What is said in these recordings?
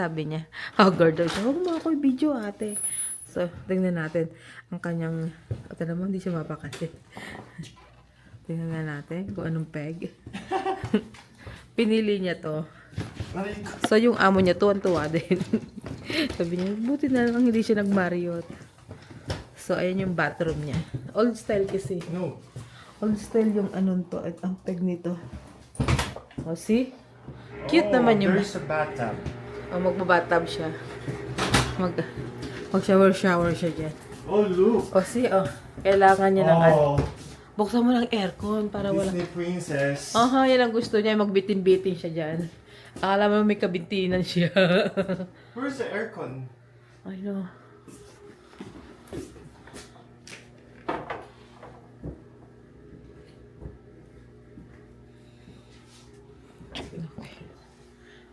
sabi niya. Haggard daw siya. Huwag mo ako i-video, ate. So, tingnan natin ang kanyang... Ito naman, hindi siya mapakasi. Tingnan natin kung anong peg. Pinili niya to. So, yung amo niya, tuwan-tuwa din. Sabi niya, buti na lang hindi siya nag-Marriott. So, ayan yung bathroom niya. Old style kasi. No. Old style yung anong to. At ang peg nito. O, see? Cute naman yung... There's a bathtub. O, magbabathtub siya. Mag-shower siya dyan. Oh, look. O, see? O, kailangan niya ng... Oh, Buksan mo ng aircon para wala... Disney princess. Aha, yan ang gusto niya. Magbitin-bitin siya dyan. Akala mo may kabintinan siya. Where's the aircon? I know.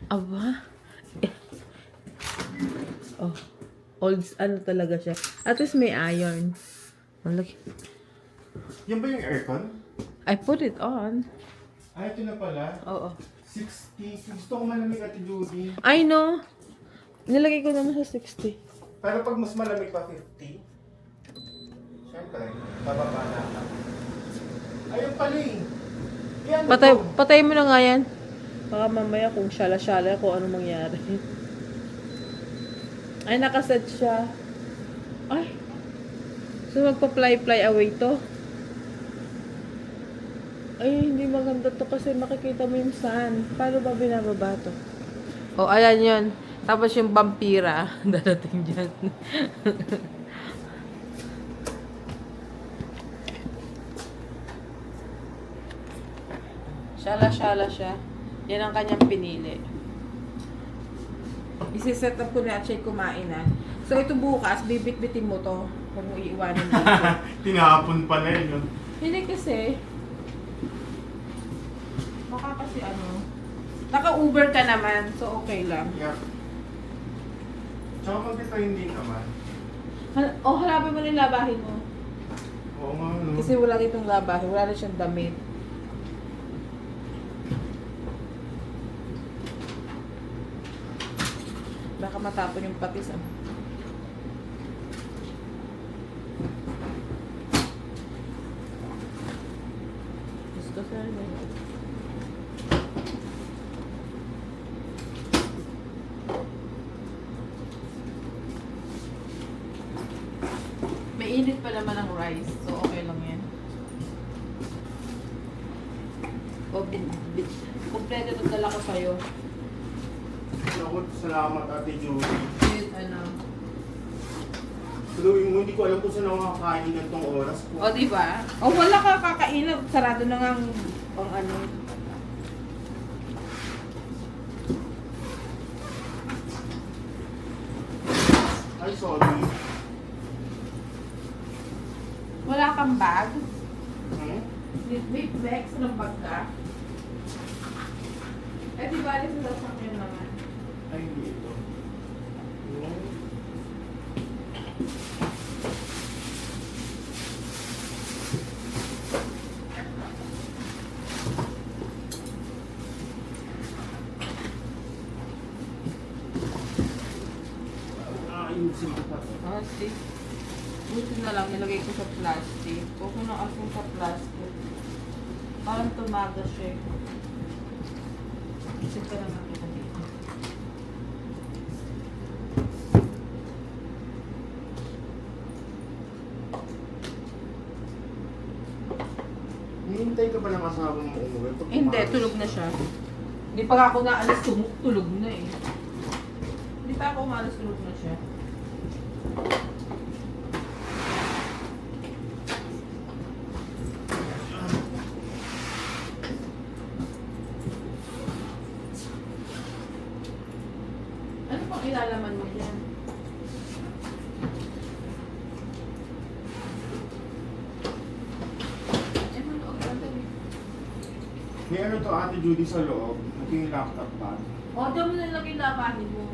Aba. Oh. Old, ano talaga siya. At least may iron. Oh, look. Yan ba yung aircon? I put it on. Ah, ito na pala. Oo. 60. Gusto ko malamig at Judy. I know. Nilagay ko naman sa 60. Pero pag mas malamig pa 50, syempre, bababa na ka. Ayun pala eh. Yan, Patay mo na nga yan. Baka mamaya kung syala-syala kung ano mangyari. Ay, nakaset siya. Ay. So, magpa-fly away to. Ay, hindi maganda to kasi makikita mo yung sun. Paano ba binababa to? Oh, ayan yun. Tapos yung vampira, dadating dyan. Syala-syala siya. Yan ang kanyang pinili. Isi-set up ko na at siya kumain na. So, ito bukas, bibit-bitin mo to. Huwag mo iiwanan dito. Tinapon pala yun. No? Hindi kasi. Baka kasi ano. Naka-Uber ka naman, so okay lang. Yeah. Tsaka pag ito hindi naman. Hanapin mo na yung labahin mo. Oo nga, no? Kasi wala ditong labahin. Wala na siyang damit. Baka matapon yung patis. Ah. Gusto sa may init pa naman ang rice, so okay lang yan. O, kompleto ito dala ko sa'yo. Ako, salamat Ate Judy. With ano. Pero yung hindi ko alam kung saan ako makakain ng tong oras po. O, diba? O, wala ka kakain. Sarado na nga ang ano. Ay, sorry. Wala kang bag? Hmm? May bag ng bag ka? Eh, di ba alis sa sasakyan naman? Ay, hindi ito. Yung... ayusin ko pa. Oh, see? Buti na lang nilagay ko sa plastic. Huwag ko na asin sa plastic. Parang tumaga siya. Isip ka naman kita dito. Hihintay ka ba ng asawa mo umuwi? Pag Hindi, umalis? tulog na siya. Hindi pa ako naalis, tulog na eh. Hindi pa ako umalis, tulog na siya. Ano pang ilalaman mo dyan? May ano to Ate Judy sa loob? Ito yung laptop bag. O, dyan mo nalagay labahin mo.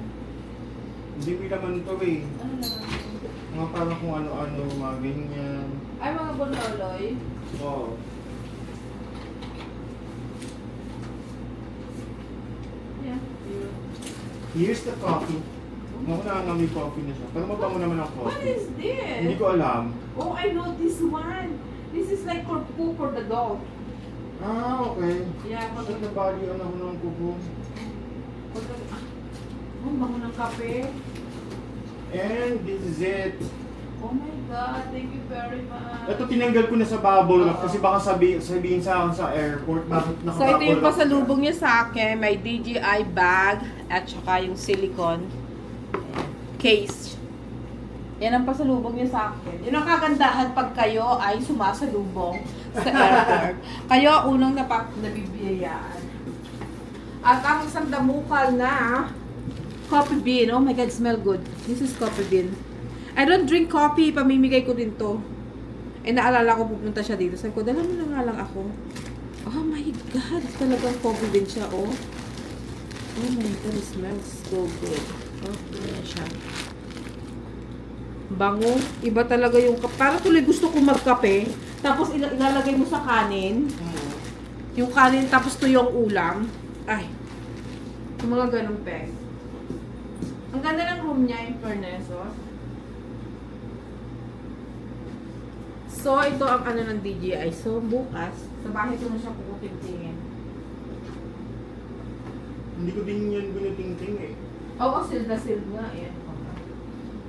Hindi may laman to eh. Ano naman? Mga parang kung ano-ano, mga ganyan. Ay, mga bonoloy. Oo. Yeah. Here's the coffee. Ako nangangamoy coffee na siya. Pero mabango naman ang What coffee. is this? Hindi ko alam. Oh, I know this one. This is like for poop for the dog. Ah, okay. Yeah, for the Saan na bali ang ako ng kuko? Oh, bango ng kape. And this is it. Oh my God, thank you very much. Ito tinanggal ko na sa bubble wrap kasi baka sabihin sa akin sa airport bakit So, naka-bubble ito yung wrap pasalubong niya sa akin. May DJI bag at saka yung silicone case. Yan ang pasalubong niya sa akin. Yun ang kagandahan pag kayo ay sumasalubong sa airport. Kayo ang unang nabibiyayaan. At ang isang damukal na coffee bean. Oh my God, smell good. This is coffee bean. I don't drink coffee. Pamimigay ko din to. Eh, naalala ko pupunta siya dito. Sabi ko, dala mo na nga lang ako. Oh my God. Talagang coffee bean siya, oh. Oh my God, it smells so good. Okay na siya. Bango. Iba talaga yung... Parang tuloy gusto ko magkape. Tapos ilalagay mo sa kanin. Yung kanin, tapos to yung ulam. Ay. Yung mga ganong peg. Ang ganda ng room niya, in fairness, oh. So, ito ang ano ng DJI. So, bukas, sa bahay ko na siya kukutingtingin. Hindi ko din yan binitingting eh. Oo, seal na seal nga. Ayan.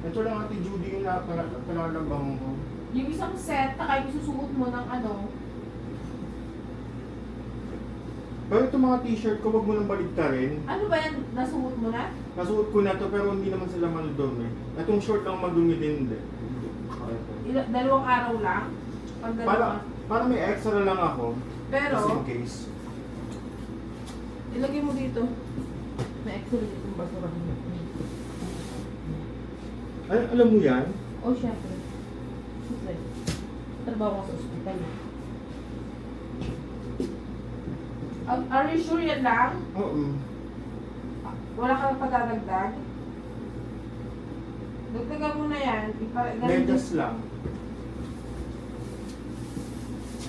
Ito lang Ate Judy yung napalalabang ko. Yung isang set, na isusuot mo ng ano. Pero ito mga t-shirt ko, wag mo nang baligtarin. Ano ba yan? Nasuot mo na? Nasuot ko na to pero hindi naman sila maludumi. Itong short lang madumi din. Dalawang araw lang? Pag Para may extra lang ako. Pero, Just in case. ilagay mo dito. May extra dito yung basura. Ay, alam mo yan? Oh, syempre. Syempre. Trabaho ko sa ospital. Are you sure yan lang? Oo. Wala kang padadagdag? Dagdagan mo na yan. Medyas lang.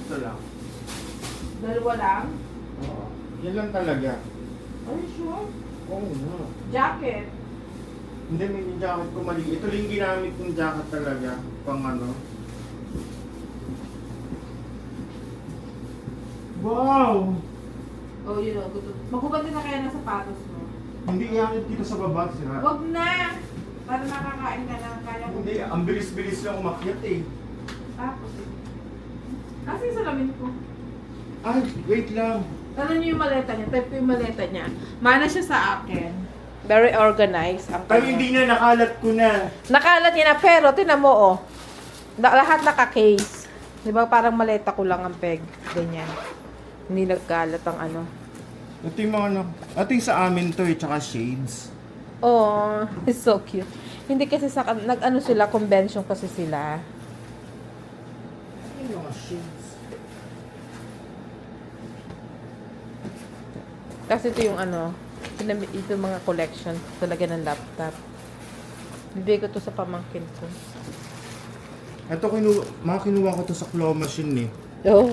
Ito lang. Dalawa lang? Oo. Yan lang talaga. Are you sure? Oo nga. Jacket. Hindi, may jacket ko mali. Ito lang yung ginamit kong jacket talaga. Pang ano. Wow! Oh, yun o. Magubad din na kaya ng sapatos mo. Hindi ianit dito sa baba, sira. Wag na! Para makakain ka na. Kaya ko. Hindi, ang bilis-bilis lang umakyat eh. Tapos eh. Kasi yung salamin ko. Ay, wait lang. Ano niyo yung maleta niya? Type ko yung maleta niya. Mana siya sa akin. Very organized. Ang Pero hindi na, nakalat ko na. nakalat niya na, pero tinan mo oh. Lahat naka-case. Di ba parang maleta ko lang ang peg. Ganyan. Hindi nagkalat ang ano. Ito yung mga ano. Ito yung sa amin to eh, tsaka shades. Oh, it's so cute. Hindi kasi sa nag-ano sila, convention kasi sila. Ito yung mga shades. Kasi ito yung ano, ito mga collection talaga ng laptop. Bibigay ko to sa pamangkin ko. Ito mga kinuha ko to sa claw machine eh. Oh.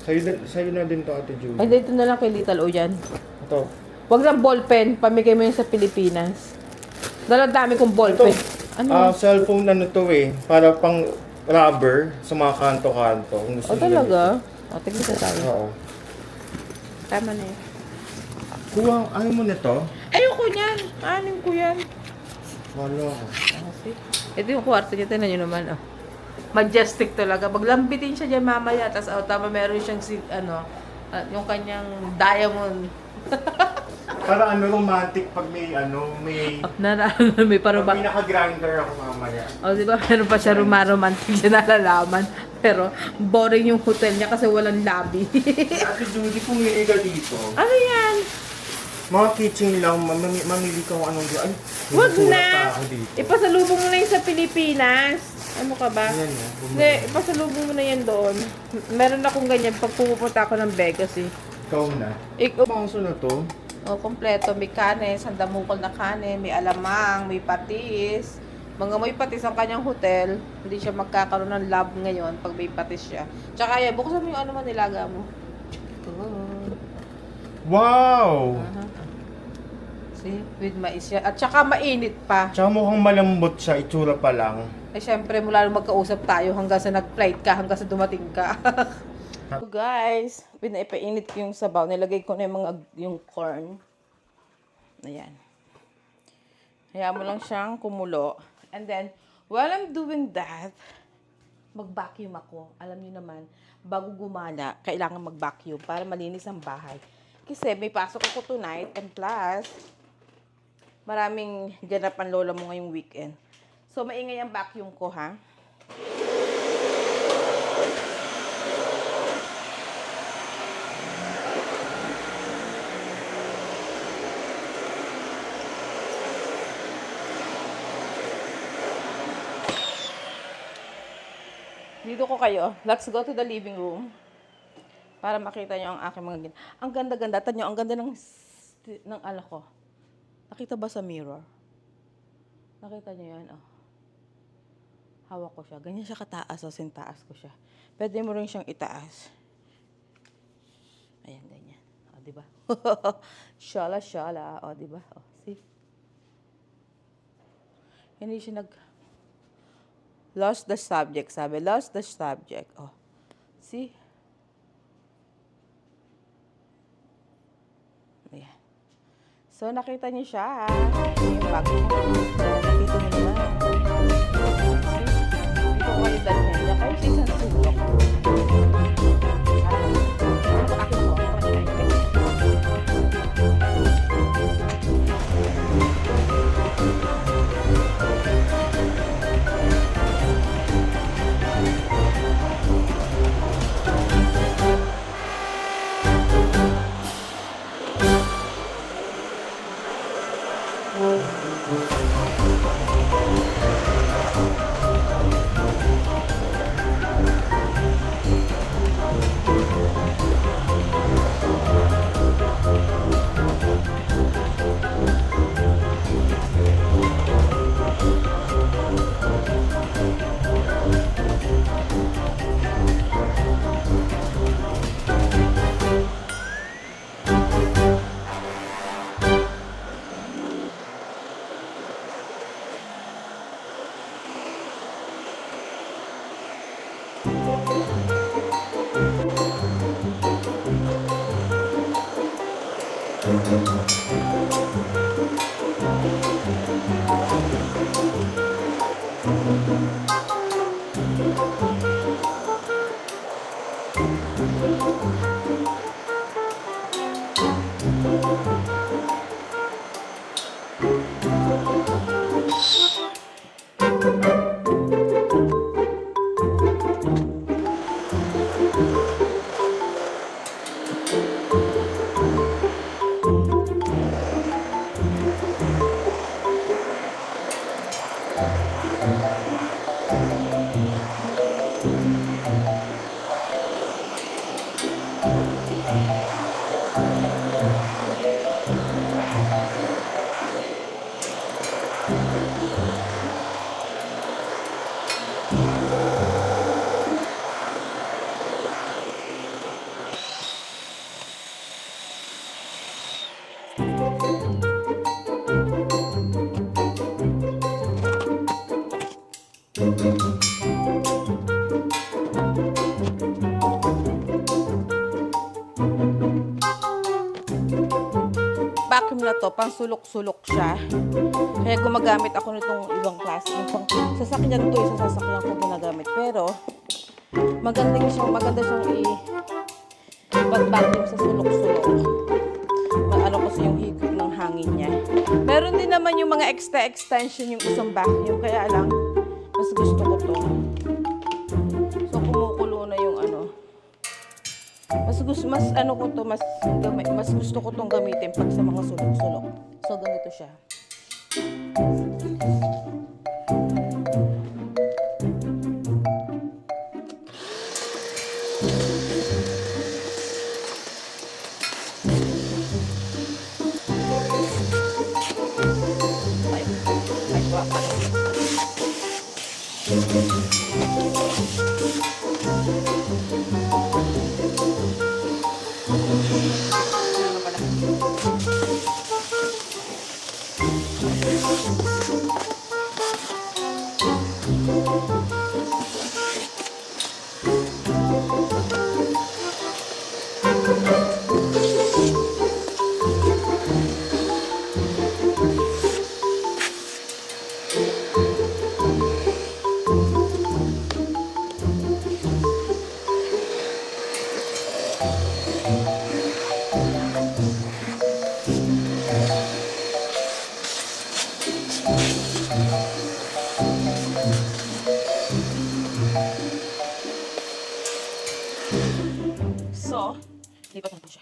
Sa'yo na din to, Ate Julie. Ay, dito na lang kay Little O yan. Ito. Wag lang ballpen, pamigay mo yun sa Pilipinas. Dahil dami kong ballpen. Ano? Cellphone ano to eh. Para pang rubber sa mga kanto-kanto. Kung gusto Oh, nyo talaga? ganito. O, tignan tayo. Oo. Tama na yun. Kuha, ayaw mo na to? Ayoko niyan. Anin ko yan. Wala ko. Kasi, ito yung kwarto niya. Tignan nyo naman, oh. Majestic talaga. Maglambitin siya dyan mamaya. Tapos, oh, tama, meron siyang, yung kanyang diamond. Para ano, romantic pag may ano, may... May Pag parang may naka-grinder ako mamaya. oh, di ba? Meron pa siya romantic siya nalalaman. Pero, boring yung hotel niya kasi walang lobby. Ate Judy, kung may iga dito, Ano yan? mga kitchen lang, mamili ka kung anong... Ay, Wag nagsusulat na! pa ako dito. Ipasalubong mo na yun sa Pilipinas. Ano ka ba? Ayan na. Hindi, ipasalubong mo na yan doon. Meron akong ganyan pag pupunta ako ng Vegas eh. Ikaw na. Pangso na to. Oh, kompleto. May kanin, sandamukol na kanin, may alamang, may patis. Mga may patis ang kanyang hotel. Hindi siya magkakaroon ng lab ngayon pag may patis siya. Tsaka yan, buksan mo yung ano man nilaga mo. Oh. Wow! See? With mais yan. At saka mainit pa. Tsaka mukhang malambot siya, itsura pa lang. Eh, syempre, mula nung magkausap tayo hanggang sa nag-flight ka, hanggang sa dumating ka. So, guys, pinaipainit ko yung sabaw. Nilagay ko na yung corn. Ayan. Hayaan mo lang siyang kumulo. And then, while I'm doing that, mag-vacuum ako. Alam niyo naman, bago gumala, kailangan mag-vacuum para malinis ang bahay. Kasi may pasok ako tonight, and plus, maraming ganap ang lola mo ngayong weekend. So, maingay ang vacuum ko, ha? Dito ko kayo. Let's go to the living room. Para makita nyo ang aking mga Ang ganda-ganda. Tanyo, ang ganda ng ala ko. Nakita ba sa mirror? Nakita nyo yan, oh. Hawak ko siya. Ganyan siya kataas, oh. Sintaas ko siya. Pwede mo rin siyang itaas. Ayan, ganyan. O, diba? Shala. O, diba? O, see? Hindi siya lost the subject, sabi. Lost the subject. Oh. See? Ayan. So, nakita niyo siya. Yung bago niya. Nakita niyo naman. See? Dito ko kayo dalhin. Diyan kayo sa isang sulok. Akin po. Vacuum na to, pang sulok-sulok siya. Kaya gumagamit ako nitong ibang klase. Yung pang sasakyan to, yung sasakyan ko ginagamit. Pero, maganda siyang i-vacuum sa sulok-sulok. Ano kasi yung higop ng hangin niya. Meron din naman yung mga extra extension yung isang vacuum. Kaya lang, mas gusto ko to. So, kumukulo na yung ano. Mas gusto ko tong gamitin pag sa mga sulok-sulok. So, ganito siya. Ay, wapa. Lipat natin siya.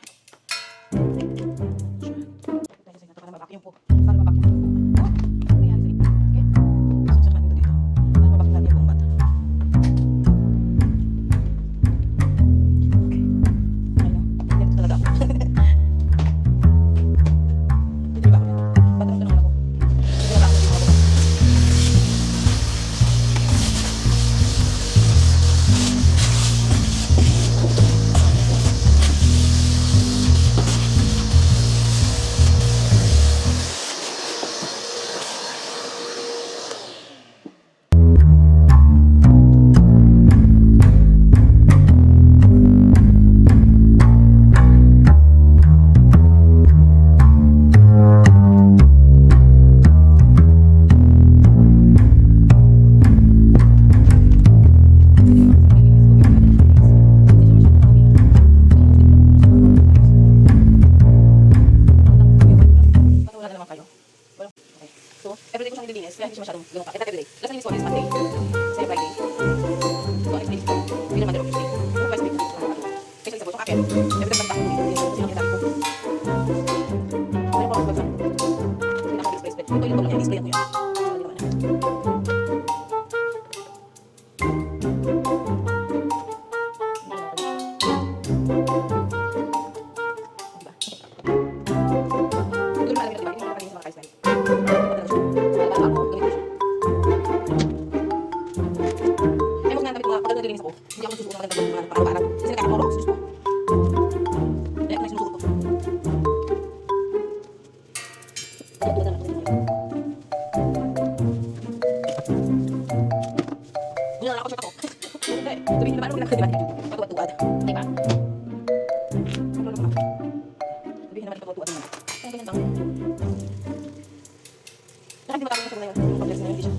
Dahil sa ito para mabacuum po. Para mabacuum po. Oh, ano nangyari sa ito? Okay. Saksak natin ito dito. Para mabacuum natin yung buong bata. Okay. Ayun. Ganito talaga ako. Dito ba ako yan? Patanong-tanong ako. Dito na ba ako dito ako? Wala na naman kayo. Well, okay. So, everyday ko siyang nililinis, kaya hindi siya masyadong ganun ka. Not everyday. Last nilinis ko is Monday. Kasi Friday. So, next day. Hindi naman Monday or Tuesday. So, twice a week. Kasi isa po, yung akin. Everyday lang ako. Kasi ang ginagawa ko. Pero po, wag lang. Hindi na ako display. Ito yung tulong niya, display ko yan. Hindi naman na. Hindi naman alam ito, diba? Hindi naman napatingin sa mga kaislan. Ay, huwag nga damit ko nga. Pag naglilinis ako, hindi ako nagsusuot ng magandang mga pang-araw-araw. Kasi nagkakaroon ako, sus ko. Kaya ako nagsusuot ko. Ganyan lang ako siya ako. Sabihin naman, ano ginagawa diba? Patuwad-tuwad. Diba? Ano naman ako? Sabihin naman, patuwad-tuwad naman. Kaya ganyan lang. Nakandi matapos na siya ngayon. Yung pag-dress na yun, hindi siya.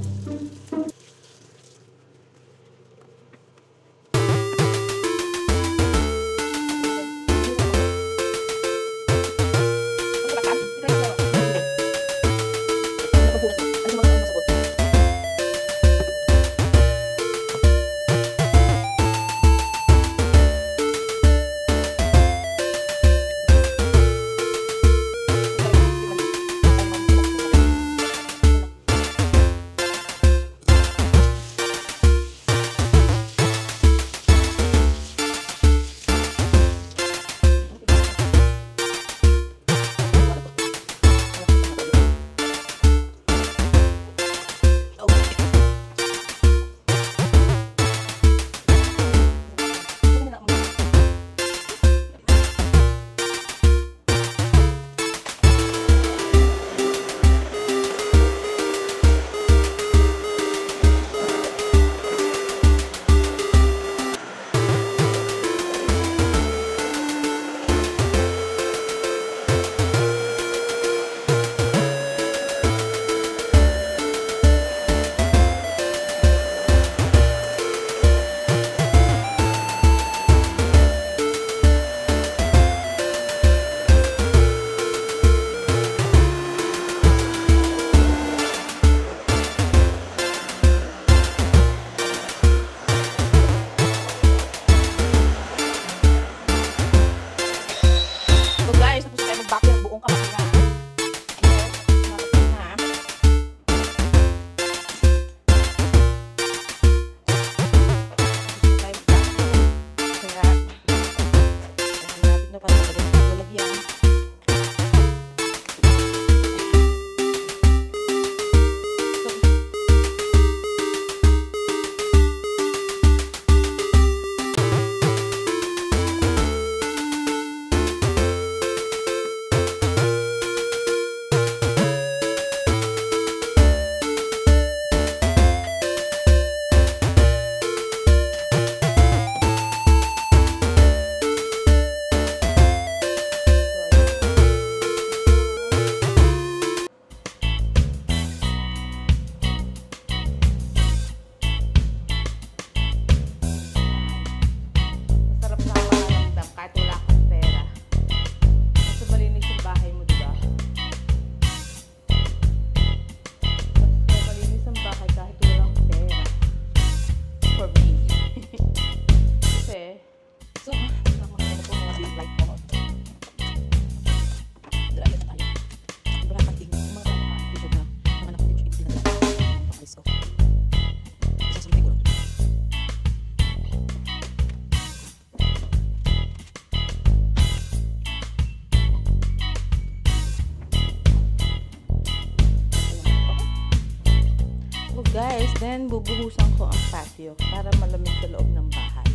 guys, then bubuhusan ko ang patio para malamig sa loob ng bahay.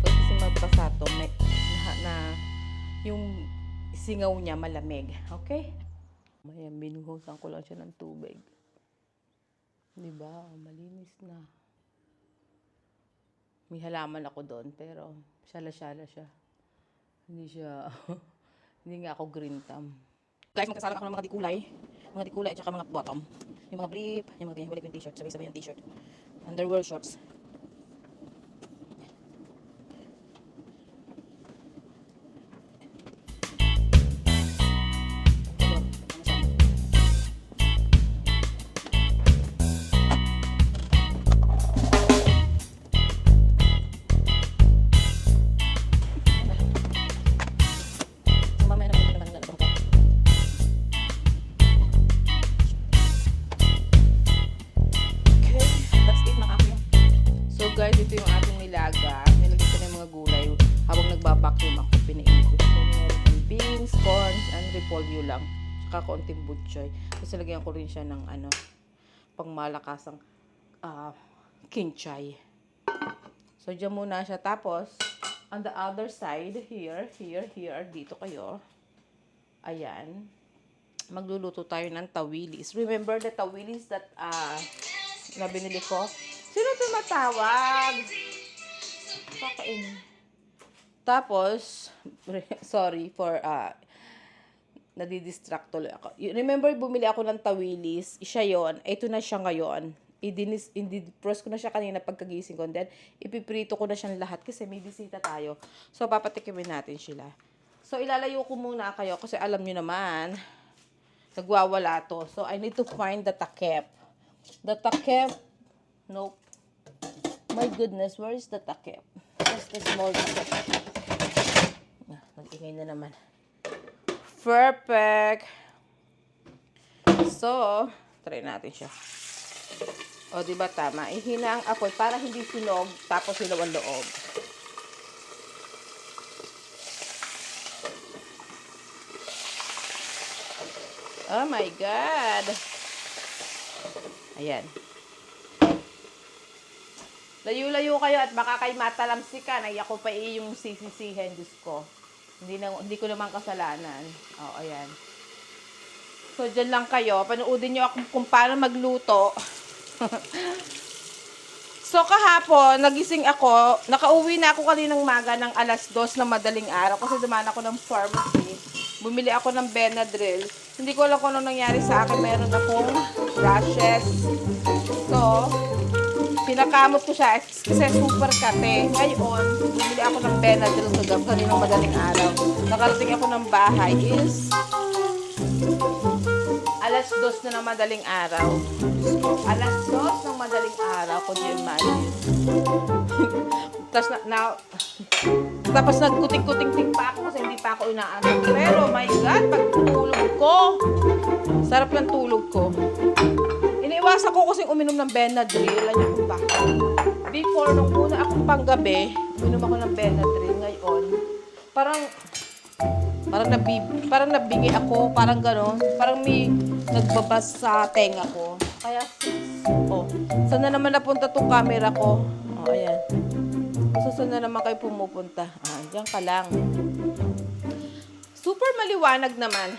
Kasi magpasa to, may, na yung singaw niya malamig. Okay? May binuhusan ko lang siya ng tubig. Diba? Malinis na. May halaman ako doon, pero syala-syala siya. Hindi siya, hindi nga ako green thumb. Guys, magkasalang ako ng mga dikulay. Mga dikulay at saka mga bottom. Yung mga brief, yung mga ganyan, balik yung t-shirt. Sabay-sabay yung t-shirt. Underwear shorts. Guys, ito yung ating nilaga. Nilagay ko na yung mga gulay. Habang nagbabacuum ako, pinainit. So, meron beans, corns, and repolyo lang. Tsaka konting butchoy. Tapos lagyan ko rin siya ng pangmalakasang kinchay. So, dyan muna siya. Tapos, on the other side, here, dito kayo. Ayan. Magluluto tayo ng tawilis. Remember the tawilis that na binili ko? Sino tumatawag? Kakain. Tapos, sorry for, nadidistract tuloy ako. Remember, bumili ako ng tawilis. Siya yon. Ito na siya ngayon. I-defrost ko na siya kanina pagkagising ko. Then, ipiprito ko na siyang lahat kasi may bisita tayo. So, papatikimin natin sila. So, ilalayo ko muna kayo kasi alam nyo naman, nagwawala to. So, I need to find the takip. The takip, nope. My goodness, where is the takip? Where's the small takip? Nag-ingay na naman. Perfect! So, try natin siya. O, diba tama? Ihina ang apoy para hindi sinog, tapos silaw ang loob. Oh my God! Ayan. Layo-layo kayo at baka kayo matalamsikan. Ay, ako pa yung sisisihin, Diyos ko. Hindi ko naman kasalanan. O, ayan. So, dyan lang kayo. Panoodin nyo ako kung paano magluto. So, kahapon, nagising ako. Nakauwi na ako kaninang maga ng 2:00 ng madaling araw. Kasi dumaan ako ng pharmacy. Bumili ako ng Benadryl. Hindi ko alam kung ano nangyari sa akin. Meron akong rashes. So, pinakamot ko siya kasi super kate. Ngayon, bumili ako ng Benadryl kaninang madaling araw. Nakarating ako ng bahay is 2:00 na ng madaling araw. 2:00 ng madaling araw. Kung di imagine. Tapos nagkuting-kuting pa ako kasi hindi pa ako inaantok. Pero my God, pag tulog ko, sarap ng tulog ko. Iniiwasan ko kasi uminom ng Benadryl. Alam niyo kung bakit. Before, nung una akong panggabi, uminom ako ng Benadryl. Ngayon, parang nabingi ako, parang gano'n. Parang may nagbabas sa tenga ko. Kaya, saan na naman napunta tong camera ko? Ayan. Saan na naman kayo pumupunta? Diyan ka lang. Super maliwanag naman.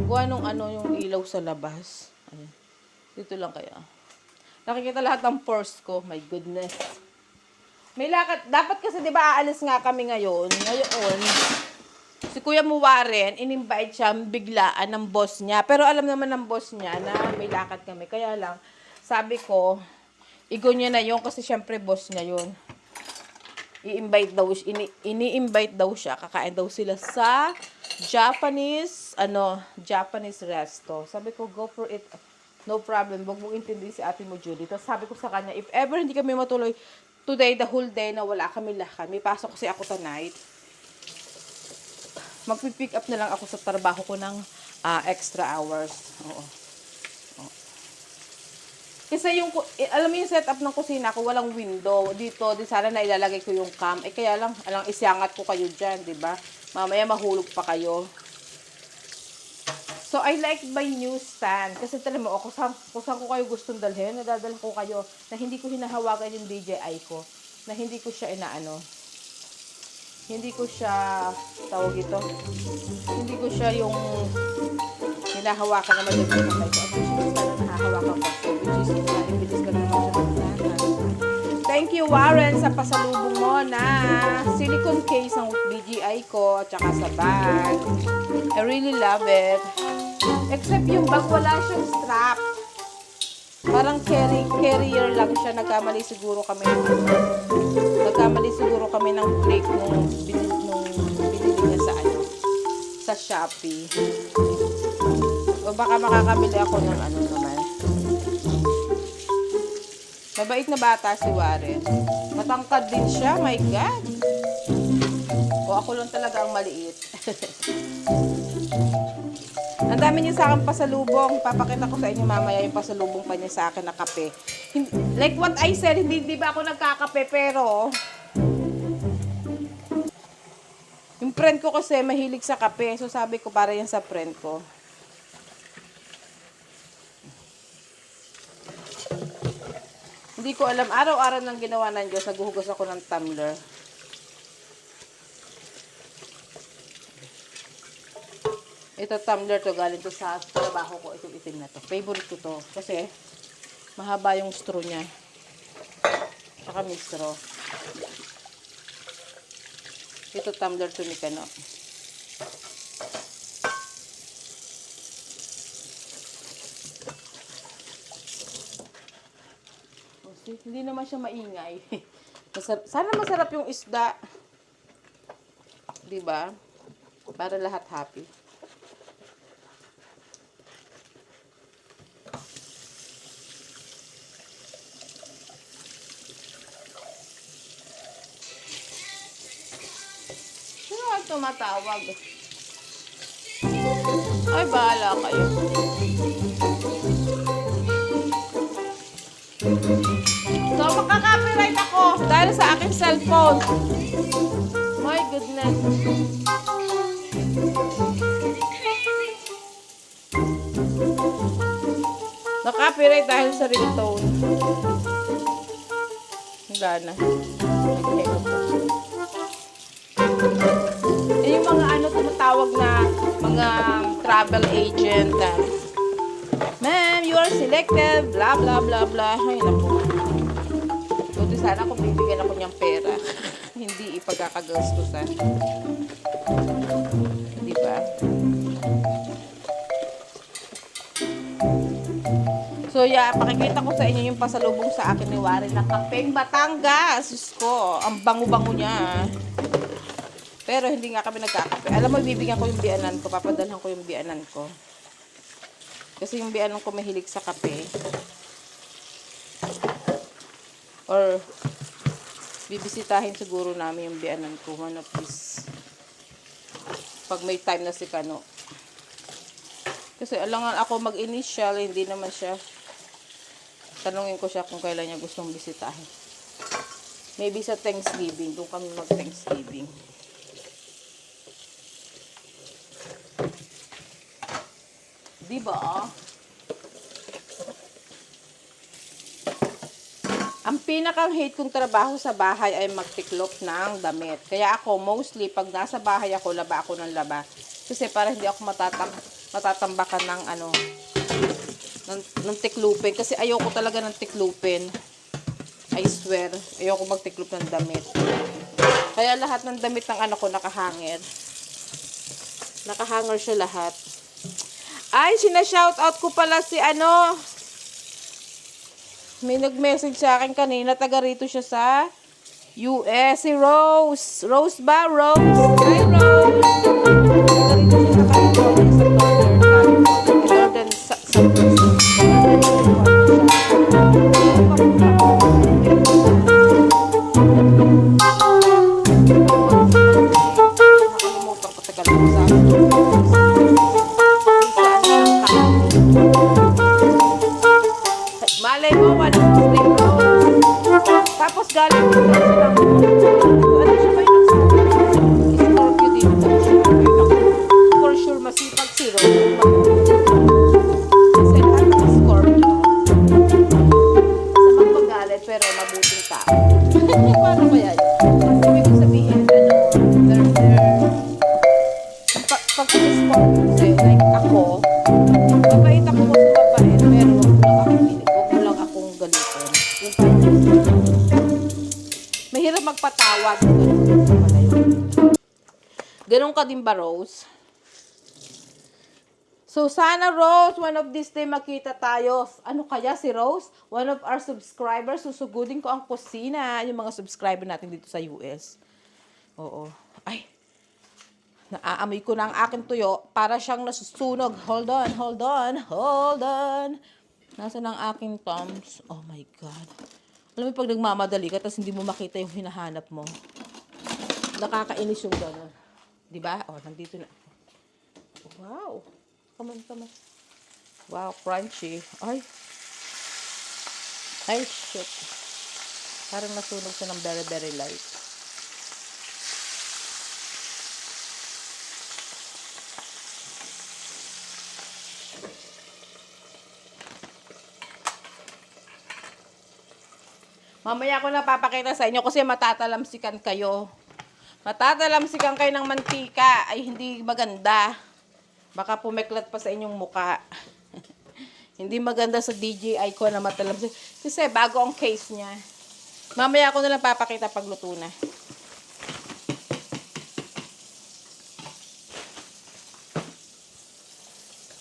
Gawa nung yung ilaw sa labas. Ayan. Dito lang kaya. Nakikita lahat ng pores ko. My goodness. May lakad. Dapat kasi diba aalis nga kami ngayon. Ngayon, si Kuya Muwaren, in-invite siya biglaan ng boss niya. Pero alam naman ng boss niya na may lakad kami. Kaya lang, sabi ko, igo niya na yun kasi syempre boss niya yun. Ini-invite daw siya. Kakain daw sila sa Japanese resto. Sabi ko, go for it. No problem. Huwag mong intindi si ate mo, Judy. Tapos sabi ko sa kanya, if ever hindi kami matuloy today, the whole day na wala kami lakad, may pasok kasi ako tonight. Magpipick up na lang ako sa trabaho ko ng extra hours. Oo. Kasi alam mo yung setup ng kusina ko, walang window. Dito, di sana na ilalagay ko yung cam. Kaya lang, isiangat ko kayo dyan, di ba? Mamaya mahulog pa kayo. So, I like my new stand. Kasi tala mo, kung saan ko kayo gustong dalhin, nadadala ko kayo na hindi ko hinahawakan yung DJI ko. Na hindi ko siya inaano. Hindi ko siya, tawag ito, hindi ko siya yung hinahawakan na madali ko kayo. At which is na nahahawakan ko. Which is, ibilis ka naman siya ng sana. Thank you, Warren, sa pasalubong mo na silicone case ng DJI ko at saka sa bag. I really love it. Except yung bag, wala siyang strap. Parang carrier lang siya. Nagkamali siguro kami ng click nung binili niya sa sa Shopee. O baka makakabili ako ng ano naman. Mabait na bata si Warren. Matangkad din siya, my God. O ako lang talaga ang maliit. Ang dami niya sa akin pasalubong. Papakita ko sa inyo mamaya yung pasalubong pa niya sa akin na kape. Like what I said, hindi ba ako nagkakape, pero yung friend ko kasi mahilig sa kape. So sabi ko para yan sa friend ko. Hindi ko alam. Araw-araw nang ginawa ng Diyos, naghuhugas ako ng tumbler. Ito tumbler to, galing to sa trabaho ko. Itong itim na to. Favorite ko to. Kasi mahaba yung straw niya. Saka may straw. Ito tumbler to ni Kano. Hindi naman siya maingay. Sana masarap yung isda. Diba? Para lahat happy. Sino ang tumatawag? Ay, bahala kayo. So, makaka-copyright ako dahil sa aking cellphone. My goodness. Na-copyright dahil sa ringtone. Wala na. Yung mga ano tumatawag na mga travel agent. Ma'am, you are selected. Blah, blah, blah, blah. Ay, naku. Buti sana kung bibigyan ako niyang pera. Hindi ipagkakagastusan. Diba? So, yeah, pakikita ko sa inyo yung pasalubong sa akin ni Warren ng Kapeng Batangas. Diyos ko, ang bango-bango niya. Pero hindi nga kami nagkakape. Alam mo, bibigyan ko yung biyanan ko. Papadalhan ko yung biyanan ko. Kasi yung biyanan ko mahilig sa kape. Or, bibisitahin siguro namin yung biyanan ko. One of these. Pag may time na si Kano. Kasi alangan ako mag-initial, hindi naman siya. Tanungin ko siya kung kailan niya gustong bisitahin. Maybe sa Thanksgiving. Doon kami mag-Thanksgiving. Diba? Ang pinakang hate kong trabaho sa bahay ay magtiklop ng damit. Kaya ako, mostly, pag nasa bahay ako, laba ako ng laba. Kasi para hindi ako matatambakan ng ano, ng tiklupin. Kasi ayoko talaga ng tiklupin. I swear, ayoko magtiklop ng damit. Kaya lahat ng damit ng anak ko nakahanger. Nakahanger siya lahat. Ay, sina-shoutout ko pala si ano. May nag-message sa akin kanina. Taga rito siya sa US. Si Rose. Rose ba? Rose? Hi, Rose. Taga rito siya sa Northern nakalimutan ko. Taga lang sa malay mo, tapos galing ko silang ano siya ba yung Scorpio dito for sure masipag si Rose Yung mahirap magpatawad. Ganun ka din ba, Rose? So, sana, Rose, one of these day makita tayo. Ano kaya si Rose? One of our subscribers, susugudin ko ang kusina. Yung mga subscriber natin dito sa US. Oo. Ay, naaamoy ko na ang aking tuyo para siyang nasusunog. Hold on, hold on, hold on. Nasaan ang aking thumbs? Oh my God. Alam mo, pag nagmamadali ka, tapos hindi mo makita yung hinahanap mo. Nakakainis yung gano'n. Diba? Oh, nandito na. Wow. Come on, come on. Wow, crunchy. Ay. Ay, shit. Parang nasunog siya ng very, very light. Mamaya ko na papakita sa inyo kasi matatalamsikan kayo. Matatalamsikan kayo ng mantika ay hindi maganda. Baka pumeklat pa sa inyong muka. Hindi maganda sa DJI ko na matalamsik. Kasi bago ang case niya. Mamaya ko na lang papakita pag luto na.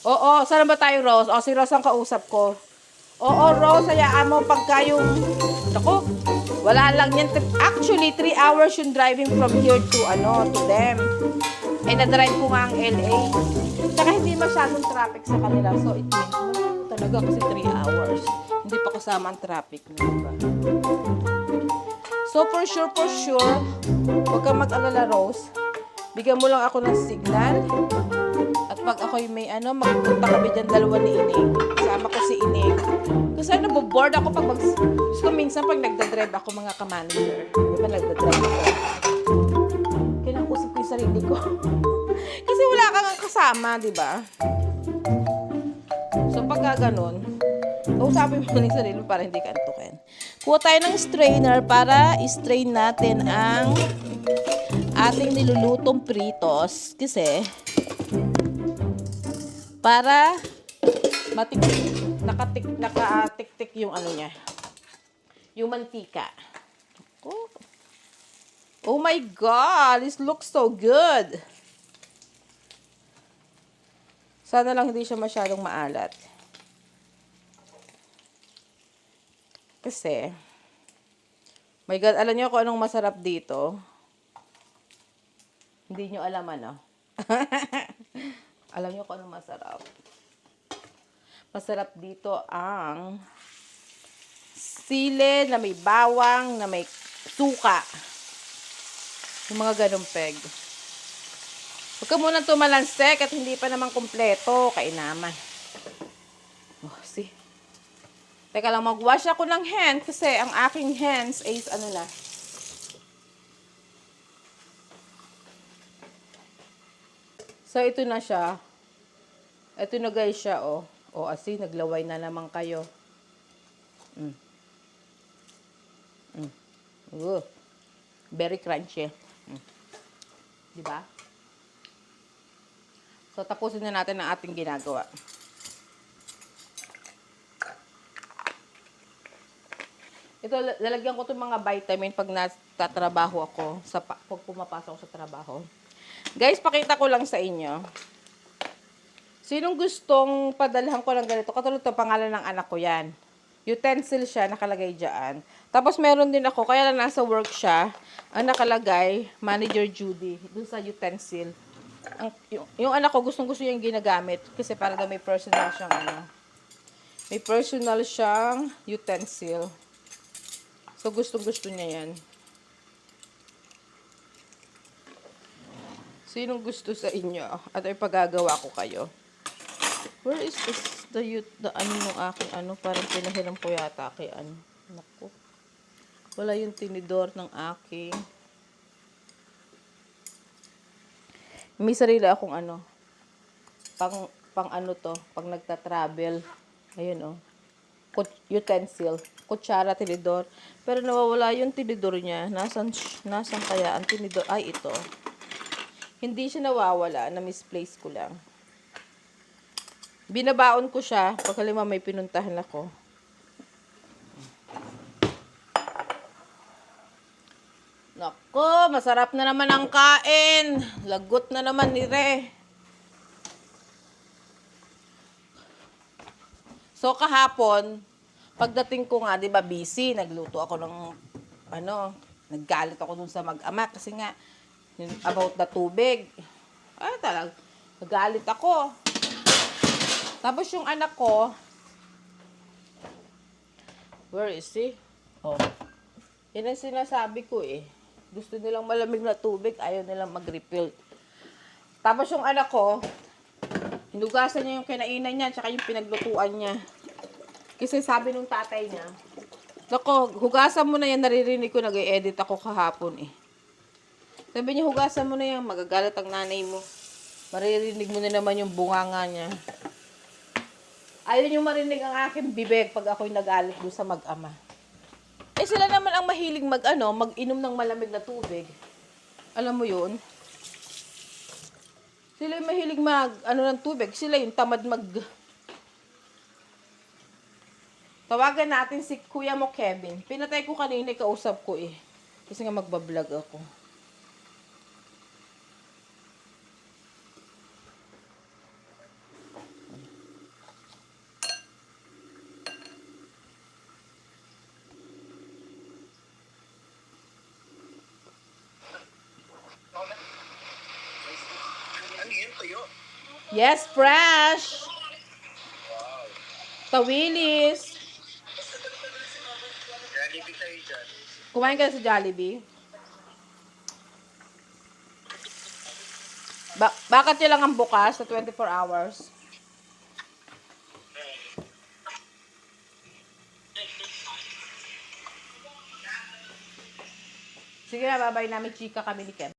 Oo, saan ba tayo, Rose? O, si Rose ang kausap ko. Oo, Rose, hayaan mo pagka yung... Ako, wala lang yan. Actually, 3 hours yung driving from here to, to them. Eh, na-drive ko nga ang LA. Saka hindi masyadong traffic sa kanila. So, it means, talaga kasi 3 hours. Hindi pa kasama ang traffic. Diba? So, for sure, huwag kang mag-alala, Rose. Bigyan mo lang ako ng signal. At pag ako'y may magpunta kami dyan dalawa ni Ining. Kasama ko si Ining. Kasi naboboard ako pag so, minsan pag nagdadrive ako mga ka-manager. Diba nagdadrive ako? Kinakusap ko yung sarili ko. Kasi wala kang kasama, diba? So pagka ganun, kausapin mo yung sarili para hindi ka antukin. Kuha tayo ng strainer para i-strain natin ang ating nilulutong pritos. Kasi para nakatik-tik yung niya. Yung mantika. Oh my God! This looks so good! Sana lang hindi siya masyadong maalat. Kasi, my God, alam niyo kung anong masarap dito? Hindi niyo alam Alam niyo kung anong masarap? Masarap dito ang sili na may bawang, na may suka. Yung mga ganong peg. Huwag ka munang tumalansek at hindi pa naman kumpleto. Kainaman. Oh, see? Teka lang, mag-wash ako ng hands kasi ang aking hands is na. So, ito na siya. Ito na guys siya, oh. O, asi, naglaway na naman kayo. Very crunchy. Diba? So, tapusin na natin ang ating ginagawa. Ito, lalagyan ko itong mga vitamin pag natatrabaho ako, pag pumapasok ako sa trabaho. Guys, pakita ko lang sa inyo. Sinong gustong padalhan ko ng ganito? Katulad ito, pangalan ng anak ko yan. Utensil siya, nakalagay dyan. Tapos meron din ako, kaya lang nasa work siya, ang nakalagay, Manager Judy, dun sa utensil. Yung anak ko, gustong-gusto niya yung ginagamit. Kasi para daw may personal siyang may personal siyang utensil. So, gustong-gusto niya yan. Sinong gusto sa inyo? At ay pagagawa ko kayo. Where is this, the nung aking parang pinahiram ko yata kay Naku. Wala yung tinidor ng aking. May sarili akong pang to, pag nagta-travel. Ayun utensil. Kutsara, tinidor. Pero nawawala yung tinidor niya. Nasaan kaya ang tinidor? Ay, ito. Hindi siya nawawala. Na-misplace ko lang. Binabaon ko siya. Pag halima may pinuntahan ako. Nako, masarap na naman ang kain. Lagot na naman ni Re. So kahapon, pagdating ko nga, 'di ba, busy, nagluto ako ng naggalit ako dun sa mag-ama kasi nga yung about the tubig. Ay, talaga, nagalit ako. Tapos yung anak ko, where is he? Oh. Yan ang sinasabi ko eh. Gusto nilang malamig na tubig, ayaw nilang mag-refill. Tapos yung anak ko, hinugasan niya yung kinainan niya, tsaka yung pinaglutuan niya. Kasi sabi nung tatay niya, nako, hugasan mo na yan, naririnig ko, nag-e-edit ako kahapon eh. Sabi niya, hugasan mo na yan, magagalit ang nanay mo. Maririnig mo na naman yung bunganga niya. Ayaw niyo marinig ang aking bibig pag ako'y nagalit doon sa mag-ama. Eh sila naman ang mahilig mag-inom ng malamig na tubig. Alam mo yun? Sila yung mahilig ng tubig. Sila yung tamad Tawagan natin si Kuya mo, Kevin. Pinatay ko kanina, kausap ko eh. Kasi nga magbablog ako. Ano yun, tuyo? Yes, fresh! Tawilis! Jollibee tayo dyan. Kumain ka sa Jollibee? Bakit yun lang ang bukas sa 24 hours? Sige na, babay namin chika kami ni Kem.